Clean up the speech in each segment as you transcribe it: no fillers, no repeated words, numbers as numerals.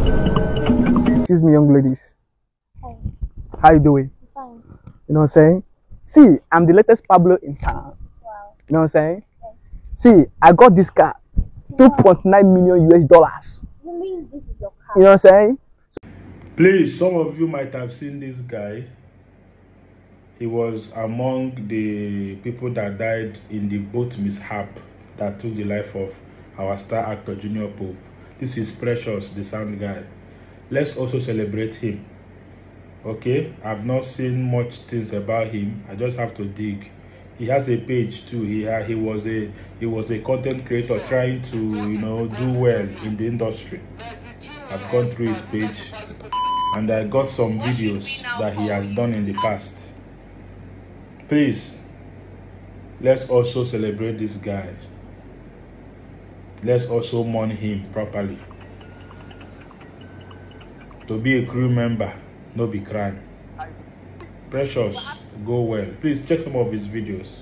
Excuse me, young ladies. Hi. How you doing? Fine. You know what I'm saying? See, I'm the latest Pablo in town. Wow. You know what I'm saying? Yes. See, I got this car, Wow. $2.9 million US. You mean this is your car? You know what I'm saying? Please, some of you might have seen this guy. He was among the people that died in the boat mishap that took the life of our star actor Junior Pope. This is Precious, the sound guy. Let's also celebrate him. Okay, I've not seen much things about him. I just have to dig. He has a page too. He was a content creator trying to, you know, do well in the industry. I've gone through his page and I got some videos that he has done in the past. Please, let's also celebrate this guy. Let's also mourn him properly. To be a crew member, no be crime. Precious, go well. Please check some of his videos.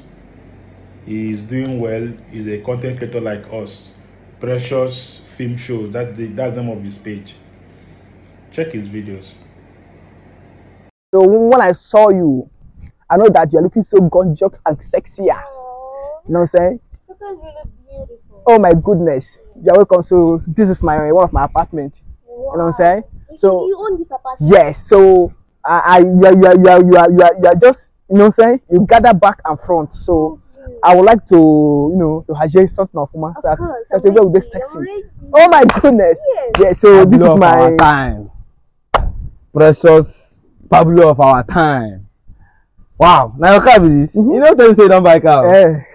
He is doing well. He's a content creator like us. Precious Film Shows. That's the name of his page. Check his videos. So when I saw you, I know that you're looking so gorgeous and sexy as. Aww. You know what I'm saying? This is really beautiful. Oh my goodness. You're welcome. So this is one of my apartments. Wow. You know what I'm saying? So you own this apartment? yes. So you are just, you know what I'm saying? You gather back and front. So I would like to, you know, to hijack something of my Of course. I'm with this ready, sexy. I'm ready. Oh my goodness. Yes. Yeah, so this is Pablo of my our time. Precious Pablo of our time. Wow, now your car be this. You know tell me say you don't buy car.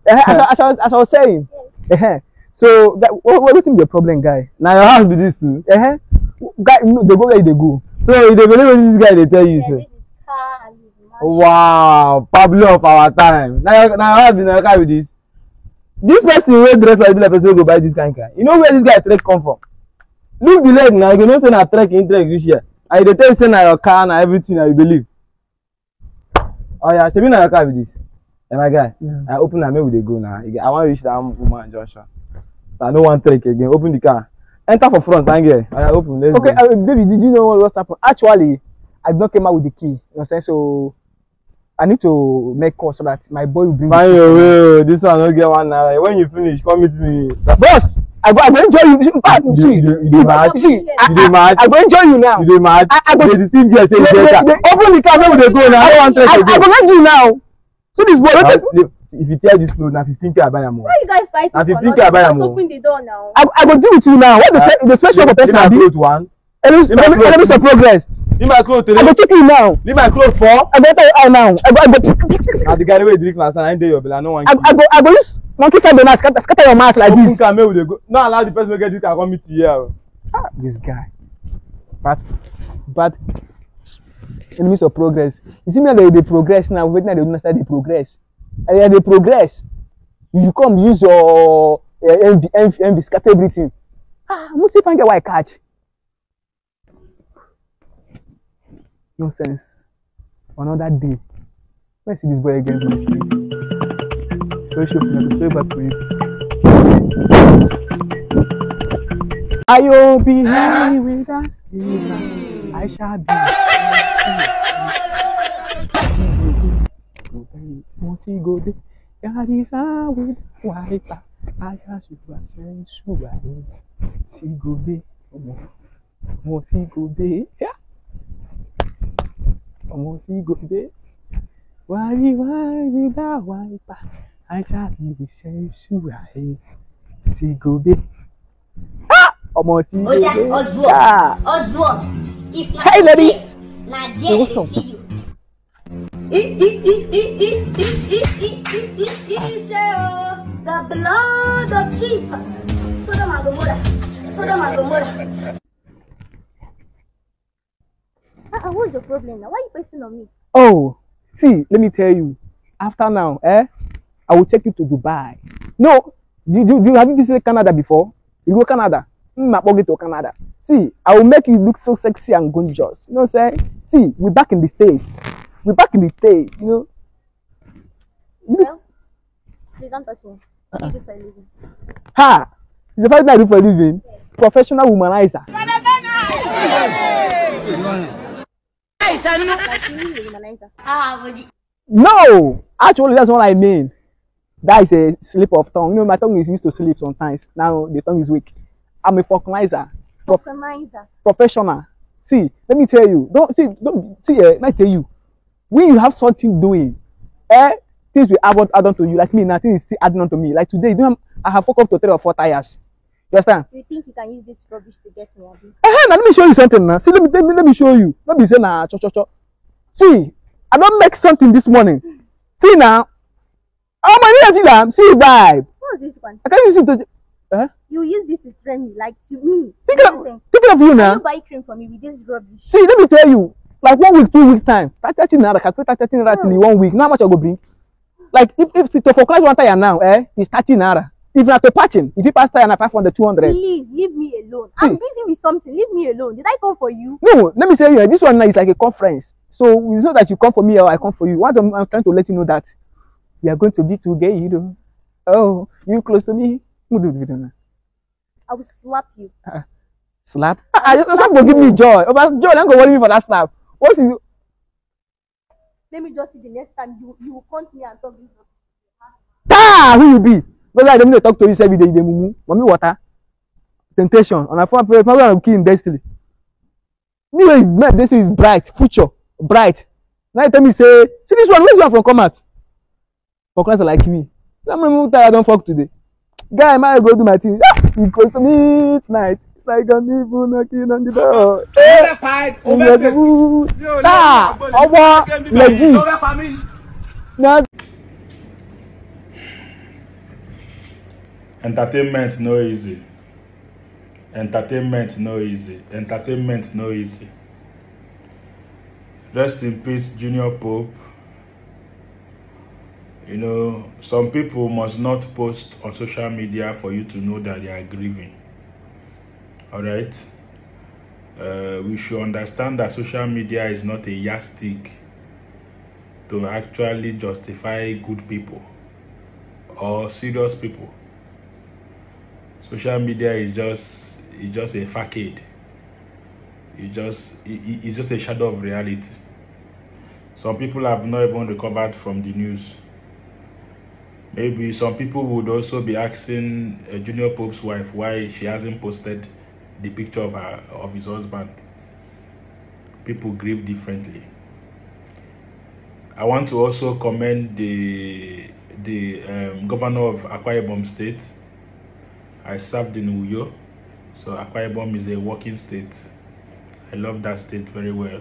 As I was saying. Yes. So that, what do you think the problem, guy? Now your house be this too. Guy, no, they go where they go. So you dey believe what this guy they tell you. Yeah, So. this is car and this is man. Wow, Pablo of our time. Now your house be now your car be this. This person wey dress like person wey go buy this kind car. You know where this guy trek come from? Look the leg now, you know say na trek in trek reach here. And they tell you say na your car na everything na you believe. Oh yeah, shebi na your car be this. Hey my guy, Yeah. I open am make we dey go now. I wan reach that woman junction. So I no wan trek again. Open the car. Enter for front, thank you. I open. Let's Okay, go. baby, did you know what happened? Actually, I did not came out with the key. You know what I'm saying? So I need to make call so that my boy will bring Find the your key. way. This one no get one naira. When you finish, come meet me. Boss, I go enjoy you. You dey mad? See, You dey mad? I go enjoy you now. You dey mad? I go. Dey deceive you say you get car. Open the car make we dey go now. I don't wan trek I again. go make you now. So this boy, If you tear this clothes, na 15K I buy am. Why you guys fighting? Na for 15K nothing? I buy am. Just open the door now. I go deal with you now. What the special for person Leave my abi? clothes one. Let me some progress. Leave my clothes I go three. take you now. Leave my clothes four. I go enter your eye now. I go. Na the guy wey drink last night, I ain't dey your bill. I no wan. I go use monkey side now. Scatter your mouth like Open this. car make we dey go. No allow the person wey get this car come meet you here. This guy, but enemies of progress. You see me they progress now. Wait now they don't understand the progress. And they progress. You come use your MV scatter everything. I'm not see if I get why I catch. Nonsense. Another day. Let's see this boy again. Story show for back to you. I will be happy with us. I shall be. Mosi go be. Yarisa with wiper. I just was saying sugar. Si go be. Mosi go be. Mosi go be. Why with that wiper? I shall be saying sugar. Si go be. Almost Oswald. Hey ladies! Now Hey, what's up? see you. The blood of Jesus. Sodom and Gomorrah. Sodom and Gomorrah. What's your problem now? Why are you pressing on me? Oh, see, let me tell you. after now, I will take you to Dubai. No, have you visited Canada before? You go Canada. To Canada. See, I will make you look so sexy and gorgeous. You know what I'm saying? See, we're back in the States. We're back in the States, you know. Well, please don't touch me. What do you do for a living? Ha! It's the first thing I do for a living. Professional womanizer. Like you need a womanizer. No! Actually, that's what I mean. That is a slip of tongue. You know, my tongue is used to slip sometimes. Now the tongue is weak. I'm a vulcanizer. Vulcanizer. Professional. See, let me tell you. Don't see. Let me tell you. When you have something doing, things will add on to you. Like me, nothing is still adding on to me. Like today, I have fucked up to 3 or 4 tires. You understand? Do you think you can use this rubbish to get me, Abi? Now let me show you something now. See, let me show you. Let me say now, cho. See, I don't make something this morning. See now. Oh my God, see vibe. What's this one? I can't use it to. You use this to train me, like to me. Think of you now. You buy cream for me with this rubbish. See, let me tell you. Like 1 week, 2 weeks time. 30 naira, calculate 30 naira till 1 week. Now how much I go bring? Like if to focus one tire now, it's 30 naira. If not to patching, if you pass tire now 500, 200. Please leave me alone. See, I'm busy with something. Leave me alone. Did I come for you? No, let me say you. This one now is like a conference. So it's not that you come for me or I come for you. What I'm trying to let you know that we are going to be together. Oh, you close to me? I will slap you. Slap? Slap will give me joy. Joy, don't go worry me for that slap. What's you? Let me just see the next time you will come to me and talk this. Who you be? Because I don't talk to you every day. Mumu, mommy, water, temptation. On a phone, probably I'm killing destiny. Anyway, my destiny is bright, future, bright. Now you tell me, say, see this one, where's you from come out? For class like me. I'm tired, I don't fuck today. Guy, I might go do my thing. He goes to me tonight. It's like a neighbor knocking on the door. Entertainment no easy. Entertainment no easy. Entertainment no easy. Rest in peace, Junior Pope. You know, some people must not post on social media for you to know that they are grieving. Alright? We should understand that social media is not a yardstick to actually justify good people or serious people. Social media is just a facade. It's just a shadow of reality. Some people have not even recovered from the news. Maybe some people would also be asking Junior Pope's wife why she hasn't posted the picture of his husband. People grieve differently. I want to also commend the governor of Akwa Ibom State. I served in Uyo, so Akwa Ibom is a working state. I love that state very well.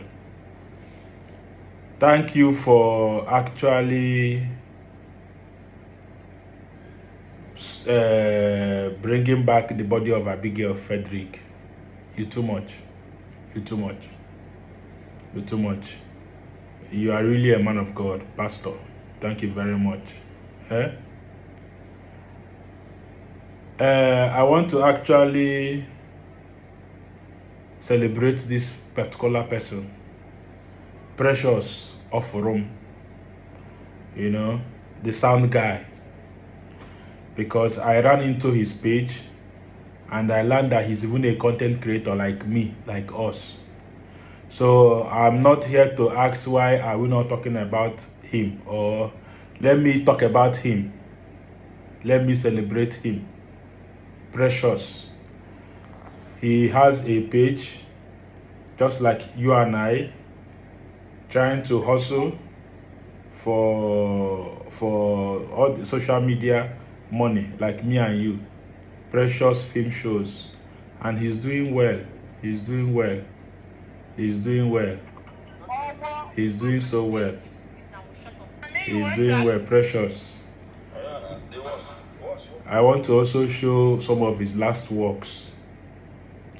Thank you for actually bringing back the body of Abigail Frederick. You too much. You too much. You too much. You are really a man of God, Pastor. Thank you very much. I want to actually celebrate this particular person, Precious of Rome, you know, the sound guy, because I ran into his page and I learned that he's even a content creator like me, like us. So I'm not here to ask why are we not talking about him, or let me talk about him. Let me celebrate him. Precious. He has a page just like you and I, trying to hustle for all the social media money like me and you. Precious Film Shows, and he's doing well. He's doing well. He's doing well. He's doing so well. He's doing well. Precious. I want to also show some of his last works,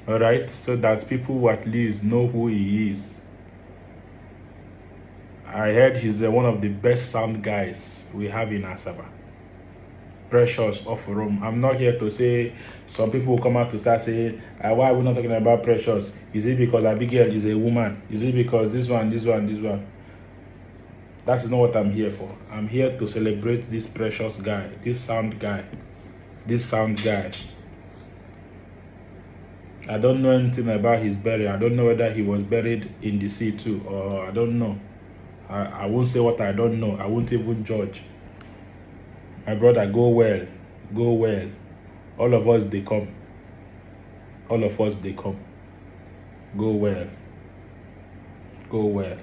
all right, so that people will at least know who he is. I heard he's one of the best sound guys we have in Asaba. Precious of Rome. I'm not here to say some people will come out to start saying, why are we not talking about Precious? Is it because Abigail is a woman? Is it because this one? That is not what I'm here for. I'm here to celebrate this Precious guy, this sound guy. I don't know anything about his burial. I don't know whether he was buried in the sea too, or I don't know. I won't say what I don't know. I won't even judge. My brother, go well. Go well. All of us, they come. All of us, they come. Go well. Go well.